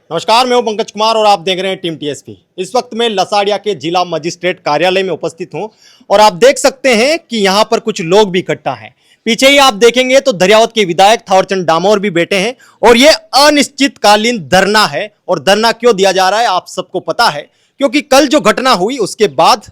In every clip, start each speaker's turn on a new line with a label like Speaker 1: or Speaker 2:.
Speaker 1: नमस्कार, मैं हूं पंकज कुमार और आप देख रहे हैं टीम टीएसपी। इस वक्त मैं लसाड़िया के जिला मजिस्ट्रेट कार्यालय में उपस्थित हूं और आप देख सकते हैं कि यहां पर कुछ लोग भी इकट्ठा हैं। पीछे ही आप देखेंगे तो दरियावत के विधायक थावरचंद डामोर भी बैठे हैं और ये अनिश्चितकालीन धरना है। और धरना क्यों दिया जा रहा है आप सबको पता है, क्योंकि कल जो घटना हुई उसके बाद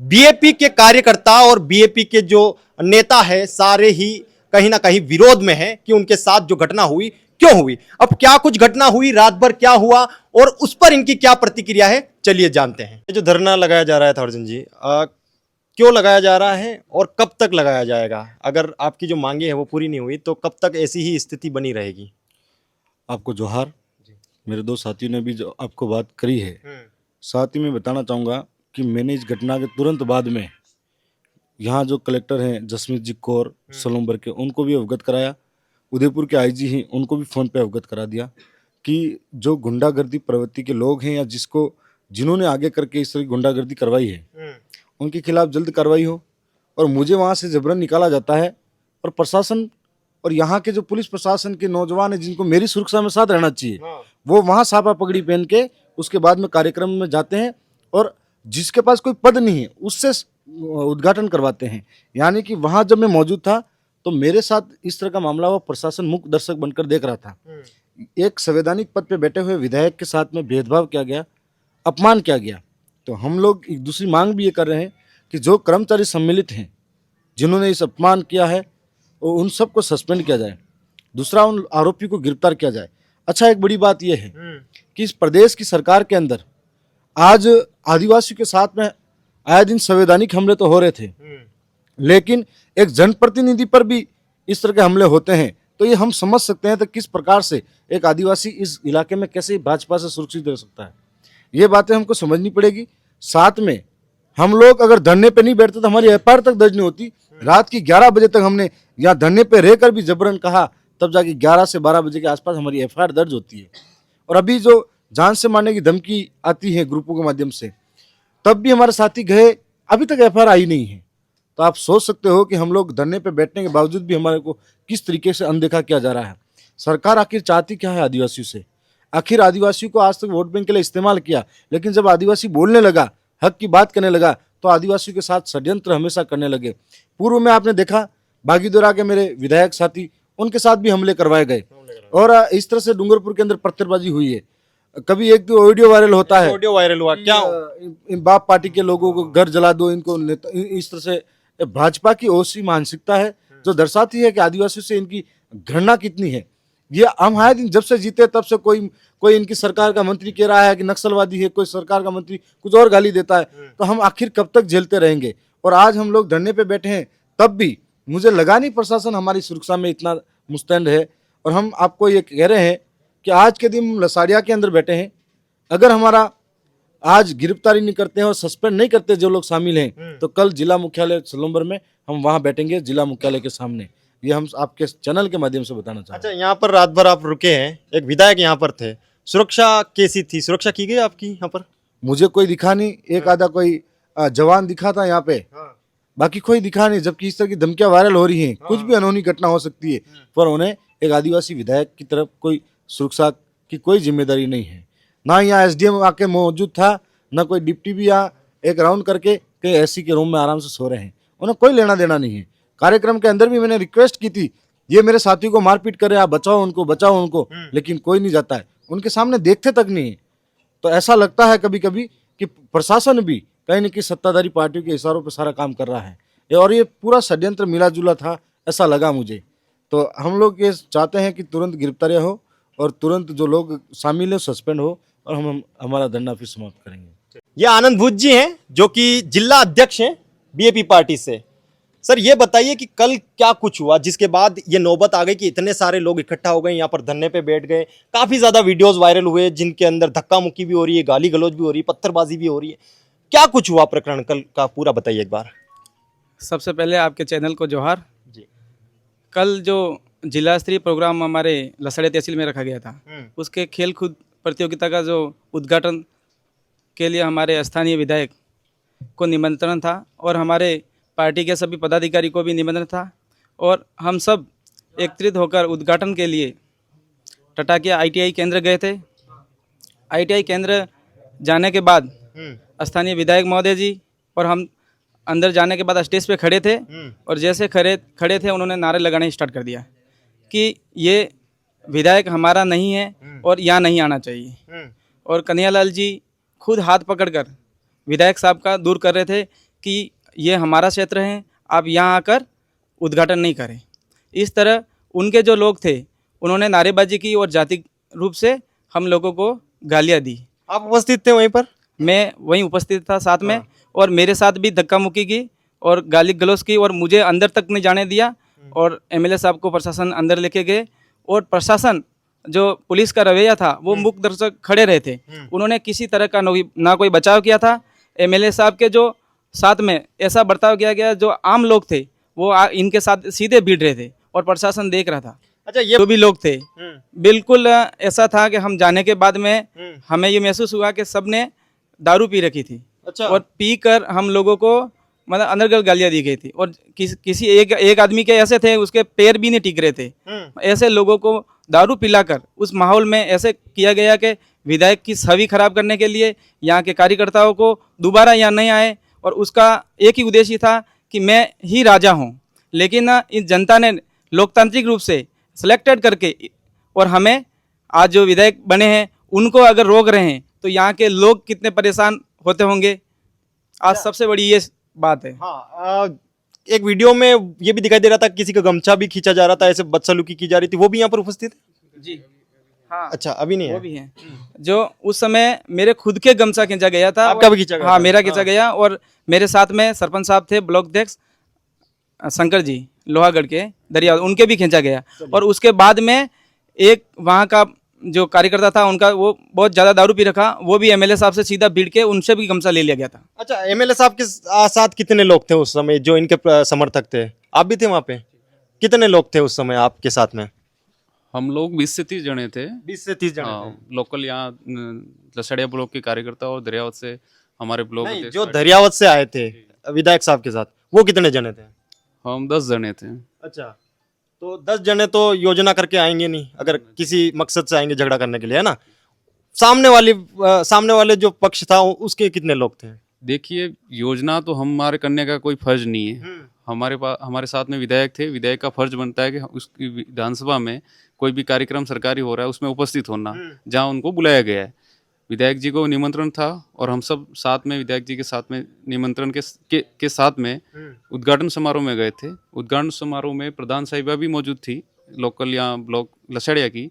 Speaker 1: बीएपी के कार्यकर्ता और बीएपी के जो नेता है सारे ही कहीं ना कहीं विरोध में है कि उनके साथ जो घटना हुई क्यों हुई। अब क्या कुछ घटना हुई, रात भर क्या हुआ और उस पर इनकी क्या प्रतिक्रिया है, चलिए जानते हैं। ये जो धरना लगाया जा रहा है थावरचंद जी, क्यों लगाया जा रहा है और कब तक लगाया जाएगा? अगर आपकी जो मांगे है वो पूरी नहीं हुई तो कब तक ऐसी ही स्थिति बनी रहेगी?
Speaker 2: आपको जोहार। मेरे दो साथियों ने भी जो आपको बात करी है, साथ ही मैं बताना चाहूँगा कि मैंने इस घटना के तुरंत बाद में यहाँ जो कलेक्टर हैं जसमीत जी कौर सलोम्बर के, उनको भी अवगत कराया। उदयपुर के आईजी हैं, उनको भी फ़ोन पे अवगत करा दिया कि जो गुंडागर्दी प्रवृत्ति के लोग हैं या जिन्होंने आगे करके इस तरह की गुंडागर्दी करवाई है उनके खिलाफ जल्द कार्रवाई हो। और मुझे वहाँ से जबरन निकाला जाता है और प्रशासन और यहाँ के जो पुलिस प्रशासन के नौजवान हैं जिनको मेरी सुरक्षा में साथ रहना चाहिए, वो वहाँ सापा पगड़ी पहन के उसके बाद में कार्यक्रम में जाते हैं और जिसके पास कोई पद नहीं है उससे उद्घाटन करवाते हैं। यानी कि वहाँ जब मैं मौजूद था तो मेरे साथ इस तरह का मामला हुआ, प्रशासन मुख्य दर्शक बनकर देख रहा था। एक संवैधानिक पद पे बैठे हुए विधायक के साथ में भेदभाव किया गया, अपमान किया गया। तो हम लोग एक दूसरी मांग भी ये कर रहे हैं कि जो कर्मचारी सम्मिलित हैं जिन्होंने इस अपमान किया है उन सबको सस्पेंड किया जाए, दूसरा उन आरोपी को गिरफ्तार किया जाए। अच्छा, एक बड़ी बात यह है कि इस प्रदेश की सरकार के अंदर आज आदिवासियों के साथ में आए दिन संवैधानिक हमले तो हो रहे थे, लेकिन एक जनप्रतिनिधि पर भी इस तरह के हमले होते हैं तो ये हम समझ सकते हैं तो किस प्रकार से एक आदिवासी इस इलाके में कैसे भाजपा से सुरक्षित रह सकता है। ये बातें हमको समझनी पड़ेगी। साथ में हम लोग अगर धरने पे नहीं बैठते तो हमारी एफआईआर तक दर्ज नहीं होती। रात की 11 बजे तक हमने यहाँ धरने पे रहकर भी जबरन कहा, तब जाके 11 से 12 बजे के आसपास हमारी एफआईआर दर्ज होती है। और अभी जो जान से मारने की धमकी आती है ग्रुपों के माध्यम से, तब भी हमारे साथी गए, अभी तक एफआईआर आई नहीं है। तो आप सोच सकते हो कि हम लोग धरने पे बैठने के बावजूद भी हमारे को किस तरीके से अनदेखा किया जा रहा है। सरकार आखिर चाहती क्या है आदिवासियों से? आखिर आदिवासियों को आज तक वोट बैंक के लिए इस्तेमाल किया, लेकिन जब आदिवासी बोलने लगा, हक की बात करने लगा, तो आदिवासियों के साथ षड्यंत्र हमेशा करने लगे। पूर्व में आपने देखा बागीदोरा के मेरे विधायक साथी, उनके साथ भी हमले करवाए गए और इस तरह से डूंगरपुर के अंदर पत्थरबाजी हुई है। कभी एक तो ऑडियो वायरल होता है,
Speaker 1: ऑडियो वायरल हुआ क्या?
Speaker 2: इन बाप पार्टी के लोगों को घर जला दो, इनको इस तरह से भाजपा की ओसी मानसिकता है जो दर्शाती है कि आदिवासियों से इनकी घृणा कितनी है। ये हम आए दिन जब से जीते तब से कोई इनकी सरकार का मंत्री कह रहा है कि नक्सलवादी है, कोई सरकार का मंत्री कुछ और गाली देता है, तो हम आखिर कब तक झेलते रहेंगे? और आज हम लोग धरने पे बैठे हैं, तब भी मुझे लगा नहीं प्रशासन हमारी सुरक्षा में इतना मुस्तैद है। और हम आपको ये कह रहे हैं कि आज के दिन लसाड़िया के अंदर बैठे हैं, अगर हमारा आज गिरफ्तारी नहीं करते हैं और सस्पेंड नहीं करते जो लोग शामिल हैं, तो कल जिला मुख्यालय सलोम्बर में हम वहां बैठेंगे, जिला मुख्यालय के सामने। ये हम आपके चैनल के माध्यम से बताना चाहते हैं।
Speaker 1: अच्छा, यहाँ पर रात भर आप रुके हैं, एक विधायक यहाँ पर थे, सुरक्षा कैसी थी? सुरक्षा की गई आपकी यहाँ पर?
Speaker 2: मुझे कोई दिखा नहीं, एक आधा कोई जवान दिखा था यहाँ पे, बाकी कोई दिखा नहीं। जबकि इस तरह की धमकियां वायरल हो रही हैं, कुछ भी अनहोनी घटना हो सकती है, पर उन्हें एक आदिवासी विधायक की तरफ कोई सुरक्षा की कोई जिम्मेदारी नहीं है। ना यहाँ एसडीएम आके मौजूद था, ना कोई डिप्टी भी यहाँ एक राउंड करके कहीं एसी के रूम में आराम से सो रहे हैं, उन्हें कोई लेना देना नहीं है। कार्यक्रम के अंदर भी मैंने रिक्वेस्ट की थी, ये मेरे साथियों को मारपीट कर रहे हैं, आप बचाओ उनको, लेकिन कोई नहीं जाता है, उनके सामने देखते तक नहीं है। तो ऐसा लगता है कभी कभी कि प्रशासन भी कहीं न कहीं सत्ताधारी पार्टियों के इशारों पर सारा काम कर रहा है और ये पूरा षड्यंत्र मिला जुला था, ऐसा लगा मुझे। तो हम लोग ये चाहते हैं कि तुरंत गिरफ्तारियां हो और तुरंत जो लोग शामिल हैं सस्पेंड हो और हम हमारा धरना फिर समाप्त करेंगे।
Speaker 1: ये आनंद भूत जी हैं जो कि जिला अध्यक्ष हैं बीएपी पार्टी से। सर, ये बताइए कि कल क्या कुछ हुआ जिसके बाद ये नौबत आ गई कि इतने सारे लोग इकट्ठा हो गए, यहाँ पर धरने पे बैठ गए, काफी ज्यादा वीडियोस वायरल हुए जिनके अंदर धक्का मुक्की भी हो रही है, गाली गलौज भी हो रही है, पत्थरबाजी भी हो रही है। क्या कुछ हुआ प्रकरण कल का, पूरा बताइए एक बार।
Speaker 3: सबसे पहले आपके चैनल को जोहार
Speaker 1: जी।
Speaker 3: कल जो जिला स्तरीय प्रोग्राम हमारे लसाड़िया तहसील में रखा गया था, उसके खेल कूद प्रतियोगिता का जो उद्घाटन के लिए हमारे स्थानीय विधायक को निमंत्रण था और हमारे पार्टी के सभी पदाधिकारी को भी निमंत्रण था और हम सब एकत्रित होकर उद्घाटन के लिए टटाकिया ITI केंद्र गए थे ITI केंद्र जाने के बाद स्थानीय विधायक महोदय जी और हम अंदर जाने के बाद स्टेज पे खड़े थे और जैसे खड़े थे उन्होंने नारे लगाने स्टार्ट कर दिया कि ये विधायक हमारा नहीं है और यहाँ नहीं आना चाहिए। और कन्हैयालाल जी खुद हाथ पकड़कर विधायक साहब का दूर कर रहे थे कि ये हमारा क्षेत्र है, आप यहाँ आकर उद्घाटन नहीं करें। इस तरह उनके जो लोग थे उन्होंने नारेबाजी की और जाति रूप से हम लोगों को गालियाँ दी।
Speaker 1: आप उपस्थित थे वहीं पर?
Speaker 3: मैं वहीं उपस्थित था साथ में, और मेरे साथ भी धक्का मुक्की की और गाली गलौज की और मुझे अंदर तक नहीं जाने दिया। और MLA साहब को प्रशासन अंदर लेके गए और प्रशासन जो पुलिस का रवैया था वो मूक दर्शक खड़े रहे थे। उन्होंने किसी तरह का ना कोई बचाव किया था। MLA साहब के जो साथ में ऐसा बर्ताव किया गया, जो आम लोग थे वो इनके साथ सीधे भिड़ रहे थे और प्रशासन देख रहा था।
Speaker 1: अच्छा, ये
Speaker 3: जो भी लोग थे बिल्कुल ऐसा था कि हम जाने के बाद में हमें ये महसूस हुआ कि सबने दारू पी रखी थी।
Speaker 1: अच्छा।
Speaker 3: और पी कर हम लोगों को मतलब अनर्गल गालियाँ दी गई थी। और किसी एक आदमी के ऐसे थे उसके पैर भी नहीं टिक रहे थे। ऐसे लोगों को दारू पिलाकर उस माहौल में ऐसे किया गया कि विधायक की छवि खराब करने के लिए यहाँ के कार्यकर्ताओं को दोबारा यहाँ नहीं आए। और उसका एक ही उद्देश्य था कि मैं ही राजा हूँ। लेकिन इस जनता ने लोकतांत्रिक रूप से सिलेक्टेड करके और हमें आज जो विधायक बने हैं उनको अगर रोक रहे हैं तो यहाँ के लोग कितने परेशान होते होंगे। आज सबसे बड़ी ये बात है।
Speaker 1: हाँ, एक वीडियो में ये भी दिखाई दे रहा था किसी का गमछा भी खींचा जा रहा था, ऐसे बदसलूकी की जा रही थी, वो भी यहाँ पर उपस्थित है?
Speaker 3: जी हाँ,
Speaker 1: अच्छा, अभी नहीं है?
Speaker 3: वो भी है। जो उस समय मेरे खुद के गमछा खींचा गया था।
Speaker 1: आपका भी खींचा गया
Speaker 3: हाँ,
Speaker 1: था?
Speaker 3: मेरा खींचा गया। और मेरे साथ में सरपंच साहब थे, ब्लॉक अध्यक्ष शंकर जी लोहागढ़ के दरिया, उनके भी खींचा गया। और उसके बाद में एक वहाँ का जो कार्यकर्ता था उनका वो बहुत ज़्यादा दारू पी रखा, वो भी MLA साहब से सीधा भिड़ के उनसे भी गमछा ले लिया गया था।
Speaker 1: अच्छा, MLA साहब के साथ कितने लोग थे उस समय जो इनके समर्थक थे? आप भी थे वहाँ पे? कितने लोग थे उस समय आपके साथ में?
Speaker 4: हम लोग 20 से 30 जने थे।
Speaker 1: 20 से 30 जने थे।
Speaker 4: हाँ, लोकल यहाँ लसड़िया ब्लॉक के कार्यकर्ता और दरियावत से हमारे ब्लॉक
Speaker 1: नहीं,
Speaker 4: अध्यक्ष
Speaker 1: जो दरियावत से आए थे विधायक साहब के साथ, वो कितने जने थे?
Speaker 4: हम 10 जने थे।
Speaker 1: अच्छा, तो 10 जने तो योजना करके आएंगे नहीं, अगर किसी मकसद से आएंगे झगड़ा करने के लिए, है ना? सामने वाले जो पक्ष था उसके कितने लोग थे?
Speaker 4: देखिए, योजना तो हमारे करने का कोई फर्ज नहीं है। हमारे साथ में विधायक थे। विधायक का फर्ज बनता है कि उसकी विधानसभा में कोई भी कार्यक्रम सरकारी हो रहा है उसमें उपस्थित होना, जहाँ उनको बुलाया गया है। विधायक जी को निमंत्रण था और हम सब साथ में विधायक जी के साथ में निमंत्रण के साथ में उद्घाटन समारोह में गए थे। उद्घाटन समारोह में प्रधान साहिबा भी मौजूद थी, लोकल यहाँ ब्लॉक लसड़िया की।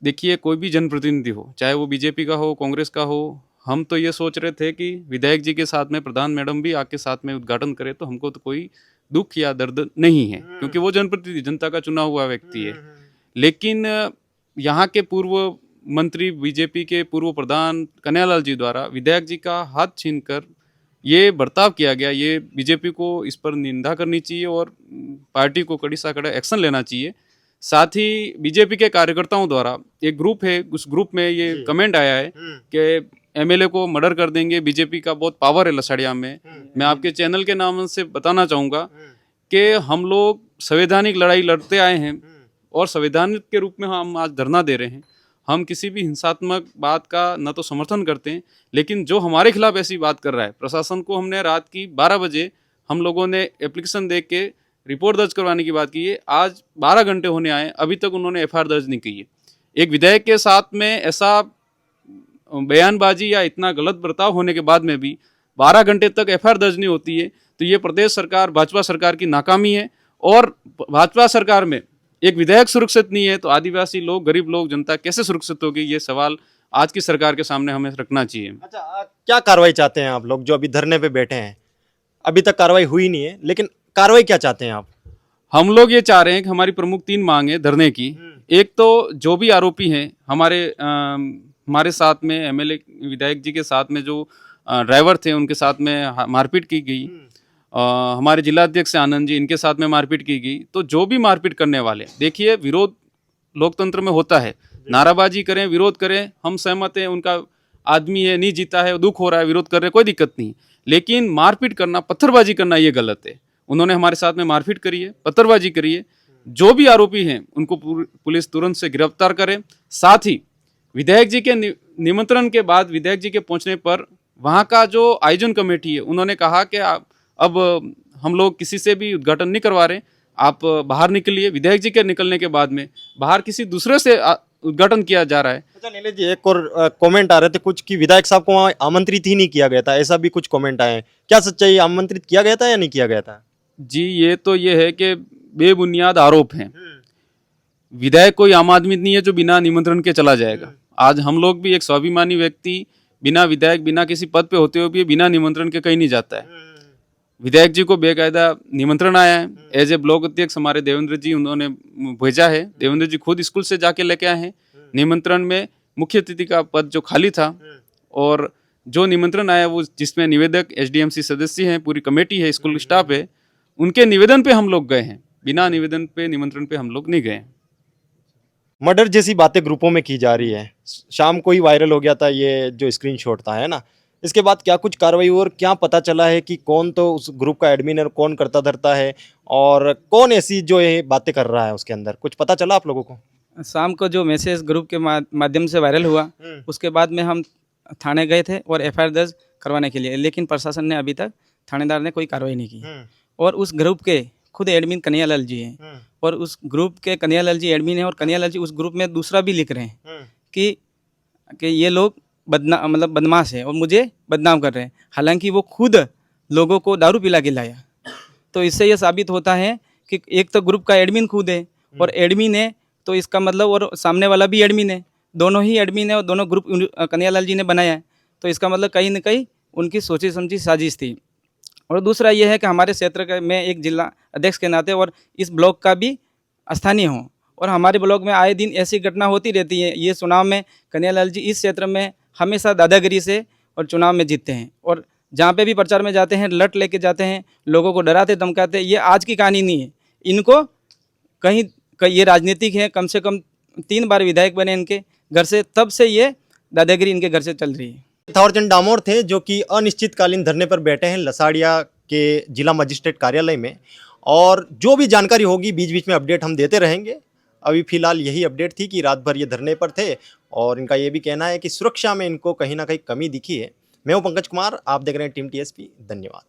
Speaker 4: देखिए, कोई भी जनप्रतिनिधि हो, चाहे वो बीजेपी का हो, कांग्रेस का हो, हम तो ये सोच रहे थे कि विधायक जी के साथ में प्रधान मैडम भी आके साथ में उद्घाटन करे तो हमको तो कोई दुख या दर्द नहीं है, क्योंकि वो जनप्रतिनिधि, जनता का चुना हुआ व्यक्ति है। लेकिन यहाँ के पूर्व मंत्री, बीजेपी के पूर्व प्रधान कन्हैयालाल जी द्वारा विधायक जी का हाथ छीनकर ये बर्ताव किया गया। ये बीजेपी को इस पर निंदा करनी चाहिए और पार्टी को कड़ी से कड़ा एक्शन लेना चाहिए। साथ ही बीजेपी के कार्यकर्ताओं द्वारा एक ग्रुप है, उस ग्रुप में ये कमेंट आया है कि MLA को मर्डर कर देंगे, बीजेपी का बहुत पावर है लसड़िया में। मैं आपके चैनल के नाम से बताना चाहूँगा कि हम लोग संवैधानिक लड़ाई लड़ते आए हैं और संवैधानिक के रूप में हम आज धरना दे रहे हैं। हम किसी भी हिंसात्मक बात का न तो समर्थन करते हैं, लेकिन जो हमारे खिलाफ ऐसी बात कर रहा है, प्रशासन को हमने रात की 12 बजे हम लोगों ने एप्लीकेशन दे के रिपोर्ट दर्ज करवाने की बात की है। आज 12 घंटे होने आए, अभी तक उन्होंने FIR दर्ज नहीं की है। एक विधायक के साथ में ऐसा बयानबाजी या इतना गलत बर्ताव होने के बाद में भी 12 घंटे तक FIR दर्ज नहीं होती है, तो ये प्रदेश सरकार, भाजपा सरकार की नाकामी है। और भाजपा सरकार में एक विधायक सुरक्षित नहीं है तो आदिवासी लोग, गरीब लोग, जनता कैसे सुरक्षित होगी? ये सवाल आज की सरकार के सामने हमें रखना चाहिए।
Speaker 1: अच्छा, क्या कार्रवाई चाहते हैं आप लोग जो अभी धरने पे बैठे हैं? अभी तक कार्रवाई हुई नहीं है, लेकिन कार्रवाई क्या चाहते हैं आप?
Speaker 4: हम लोग ये चाह रहे हैं कि हमारी प्रमुख 3 मांग है धरने की। एक तो जो भी आरोपी हैं हमारे साथ में, MLA विधायक जी के साथ में जो ड्राइवर थे उनके साथ में मारपीट की गई, हमारे जिलाध्यक्ष आनंद जी, इनके साथ में मारपीट की गई। तो जो भी मारपीट करने वाले, देखिए, विरोध लोकतंत्र में होता है, नाराबाजी करें, विरोध करें, हम सहमत हैं, उनका आदमी है, नहीं जीता है, दुख हो रहा है, विरोध कर रहे, कोई दिक्कत नहीं। लेकिन मारपीट करना, पत्थरबाजी करना, ये गलत है। उन्होंने हमारे साथ में मारपीट करी है, पत्थरबाजी करी है। जो भी आरोपी हैं उनको पुलिस तुरंत से गिरफ्तार करे। साथ ही विधायक जी के निमंत्रण के बाद विधायक जी के पहुंचने पर वहाँ का जो आयोजन कमेटी है उन्होंने कहा कि अब हम लोग किसी से भी उद्घाटन नहीं करवा रहे, आप बाहर निकलिए। विधायक जी के निकलने के बाद में बाहर किसी दूसरे से उद्घाटन किया जा रहा है।
Speaker 1: अच्छा नीलेश जी, एक और कमेंट आ रहे थे कुछ कि विधायक साहब को वहाँ आमंत्रित ही नहीं किया गया था, ऐसा भी कुछ कमेंट आए हैं। क्या सच्चाई, आमंत्रित किया गया था या नहीं किया गया था?
Speaker 4: जी ये है कि बेबुनियाद आरोप हैं। विधायक कोई आम आदमी नहीं है जो बिना निमंत्रण के चला जाएगा। आज हम लोग भी एक स्वाभिमानी व्यक्ति बिना विधायक बिना किसी पद पे होते हुए भी बिना निमंत्रण के कहीं नहीं जाता है। विधायक जी को बेकायदा निमंत्रण आया है। एज ए ब्लॉक अध्यक्ष हमारे देवेंद्र जी उन्होंने भेजा है। देवेंद्र जी खुद स्कूल से जाके लेके आए हैं। निमंत्रण में मुख्य अतिथि का पद जो खाली था और जो निमंत्रण आया वो जिसमें निवेदक एसडीएमसी सदस्य हैं, पूरी कमेटी है, स्कूल स्टाफ है, उनके निवेदन पे हम लोग गए हैं। बिना निवेदन पे निमंत्रण पे हम लोग नहीं गए।
Speaker 1: मर्डर जैसी बातें ग्रुपों में की जा रही है, शाम को ही वायरल हो गया था ये जो स्क्रीनशॉट था, है ना? इसके बाद क्या कुछ कार्रवाई हुई और क्या पता चला है कि कौन तो उस ग्रुप का एडमिन है, कौन करता धरता है और कौन ऐसी जो ये बातें कर रहा है, उसके अंदर कुछ पता चला आप लोगों को?
Speaker 3: शाम को जो मैसेज ग्रुप के माध्यम से वायरल हुआ उसके बाद में हम थाने गए थे और एफआईआर दर्ज करवाने के लिए, लेकिन प्रशासन ने अभी तक थानेदार ने कोई कार्रवाई नहीं की। और उस ग्रुप के खुद एडमिन कन्हैयालाल जी हैं और उस ग्रुप के कन्हैयालाल जी एडमिन हैं और कन्हैयालाल जी उस ग्रुप में दूसरा भी लिख रहे हैं कि ये लोग बदमाश है और मुझे बदनाम कर रहे हैं, हालांकि वो खुद लोगों को दारू पिला के लाया। तो इससे ये साबित होता है कि एक तो ग्रुप का एडमिन खुद है और एडमिन है तो इसका मतलब और सामने वाला भी एडमिन है, दोनों ही एडमिन है और दोनों ग्रुप कन्हैयालाल जी ने बनाया है। तो इसका मतलब कहीं ना कहीं उनकी सोची समझी साजिश थी। और दूसरा ये है कि हमारे क्षेत्र में एक जिला अध्यक्ष के नाते और इस ब्लॉक का भी स्थानीय हूँ और हमारे ब्लॉक में आए दिन ऐसी घटना होती रहती है। ये चुनाव में कन्हैयालाल जी इस क्षेत्र में हमेशा दादागिरी से और चुनाव में जीतते हैं और जहाँ पे भी प्रचार में जाते हैं लट लेके जाते हैं, लोगों को डराते धमकाते। ये आज की कहानी नहीं है, इनको कहीं ये राजनीतिक है। कम से कम 3 बार विधायक बने इनके घर से, तब से ये दादागिरी इनके घर से चल रही है।
Speaker 1: थावरचंद डामोर थे जो कि अनिश्चितकालीन धरने पर बैठे हैं लसाड़िया के जिला मजिस्ट्रेट कार्यालय में, और जो भी जानकारी होगी बीच बीच में अपडेट हम देते रहेंगे। अभी फिलहाल यही अपडेट थी कि रात भर ये धरने पर थे और इनका ये भी कहना है कि सुरक्षा में इनको कहीं ना कहीं कमी दिखी है। मैं हूं पंकज कुमार, आप देख रहे हैं टीम टीएसपी। धन्यवाद।